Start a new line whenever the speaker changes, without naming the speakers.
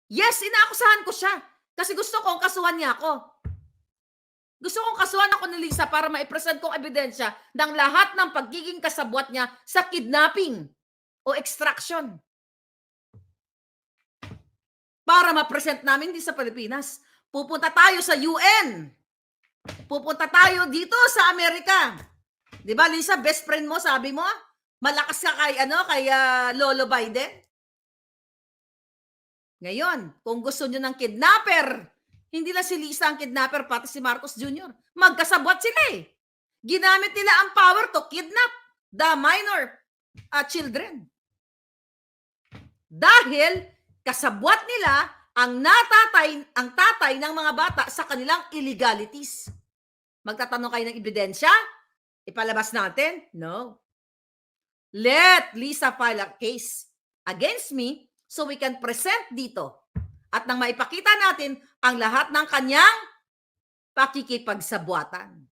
Yes, inaakusahan ko siya. Kasi gusto kong kasuhan niya ako. Gusto kong kasuhan ako ni Lisa para maipresent kong ebidensya ng lahat ng pagiging kasabwat niya sa kidnapping o extraction. Para ma-present namin din sa Pilipinas. Pupunta tayo sa UN. Pupunta tayo dito sa Amerika. 'Di ba, Lisa, best friend mo, sabi mo? Malakas ka kay Lolo Biden. Ngayon, kung gusto niyo ng kidnapper, hindi na si Lisa ang kidnapper, pati si Marcos Jr. Magkasabwat sila eh. Ginamit nila ang power to kidnap the minor children. Dahil kasabwat nila ang tatay ng mga bata sa kanilang illegalities. Magtatanong kayo ng ebidensya? Ipalabas natin? No. Let Lisa file a case against me so we can present dito. At nang maipakita natin ang lahat ng kanyang pakikipagsabwatan.